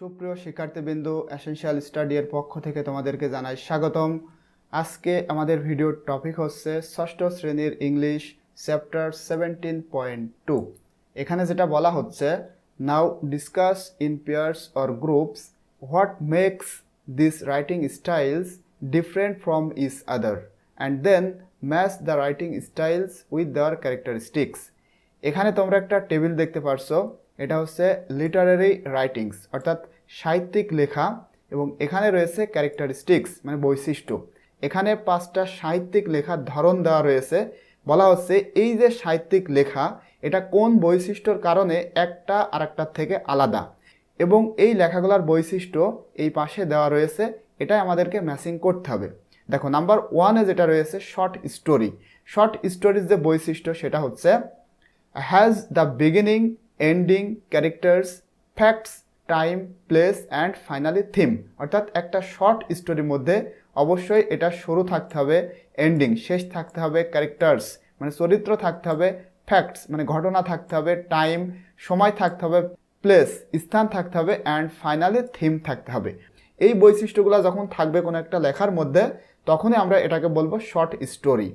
সুপ্রিয় শিক্ষার্থীবৃন্দ, essential study এর পক্ষ থেকে তোমাদেরকে জানাই স্বাগতম। আজকে আমাদের ভিডিওর টপিক হচ্ছে ষষ্ঠ শ্রেণীর ইংলিশ চ্যাপ্টার 17.2। এখানে যেটা বলা হচ্ছে, now discuss in pairs or groups what makes this writing styles different from each other and then match the writing styles with their characteristics. এখানে তোমরা একটা টেবিল দেখতে পারছো, এটা হচ্ছে লিটারারি রাইটিংস অর্থাৎ সাহিত্যিক লেখা, এবং এখানে রয়েছে ক্যারেক্টারিস্টিক্স মানে বৈশিষ্ট্য। এখানে 5টা সাহিত্যিক লেখার ধরন দেওয়া রয়েছে। বলা হচ্ছে এই যে সাহিত্যিক লেখা, এটা কোন বৈশিষ্ট্যর কারণে একটা আরেকটার থেকে আলাদা, এবং এই লেখাগুলোর বৈশিষ্ট্য এই পাশে দেওয়া রয়েছে, এটাই আমাদেরকে ম্যাচিং করতে হবে। দেখো, নাম্বার 1-এ যেটা রয়েছে শর্ট স্টোরি। শর্ট স্টোরির যে বৈশিষ্ট্য সেটা হচ্ছে has the beginning, ending, characters, facts, time, place and finally theme. অর্থাৎ একটা শর্ট স্টোরির মধ্যে অবশ্যই এটা শুরু থাকতে হবে, এন্ডিং শেষ থাকতে হবে, ক্যারেক্টার্স মানে চরিত্র থাকতে হবে, ফ্যাক্টস মানে ঘটনা থাকতে হবে, টাইম সময় থাকতে হবে, প্লেস স্থান থাকতে হবে, অ্যান্ড ফাইনালি থিম থাকতে হবে। এই বৈশিষ্ট্যগুলো যখন থাকবে কোনো একটা লেখার মধ্যে, তখনই আমরা এটাকে বলবো শর্ট স্টোরি।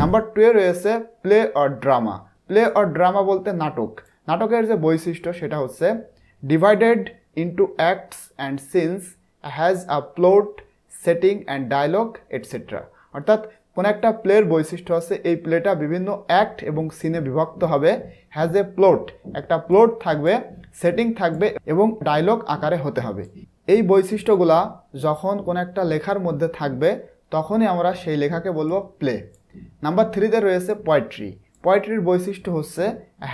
নাম্বার 2-এ রয়েছে play or drama. Play or drama বলতে নাটক। নাটকের যে বৈশিষ্ট্য সেটা হচ্ছে divided into acts and scenes, has a plot, setting and dialogue etcetera. অর্থাৎ কোন একটা প্লের বৈশিষ্ট্য আছে, এই প্লেটা বিভিন্ন অ্যাক্ট এবং সিনে বিভক্ত হবে, হ্যাজ এ প্লট, একটা প্লট থাকবে, সেটিং থাকবে এবং ডায়লগ আকারে হতে হবে। এই বৈশিষ্ট্যগুলা যখন কোন একটা লেখার মধ্যে থাকবে, তখনই আমরা সেই লেখাকে বলবো প্লে। নাম্বার 3-তে রয়েছে পোয়েট্রি। পোয়েট্রির বৈশিষ্ট্য হচ্ছে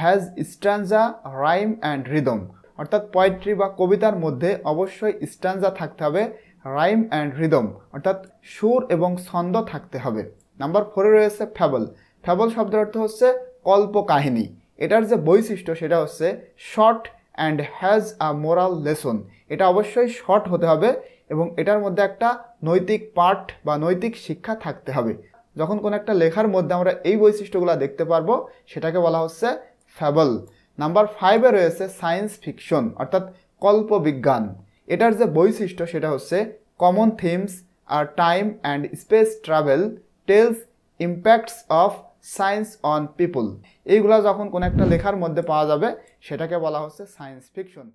has stanza, rhyme and rhythm. অর্থাৎ পোয়েট্রি বা কবিতার মধ্যে অবশ্যই স্ট্যান্জা থাকতে হবে, রাইম অ্যান্ড রিদম অর্থাৎ সুর এবং ছন্দ থাকতে হবে। নাম্বার 4-এ রয়েছে ফ্যাবল। ফ্যাবল শব্দের অর্থ হচ্ছে কল্পকাহিনী। এটার যে বৈশিষ্ট্য সেটা হচ্ছে short and has a moral lesson. এটা অবশ্যই শর্ট হতে হবে এবং এটার মধ্যে একটা নৈতিক পাঠ বা নৈতিক শিক্ষা থাকতে হবে। যখন কোনো একটা লেখার মধ্যে আমরা এই বৈশিষ্ট্যগুলো দেখতে পারবো, সেটাকে বলা হচ্ছে ফ্যাবল। নাম্বার 5-এ রয়েছে সায়েন্স ফিকশন অর্থাৎ কল্পবিজ্ঞান। এটার যে বৈশিষ্ট্য সেটা হচ্ছে কমন থিমস আর time and space travel, tells impacts of science on people. এইগুলা যখন কোনো একটা লেখার মধ্যে পাওয়া যাবে, সেটাকে বলা হচ্ছে সায়েন্স ফিকশন।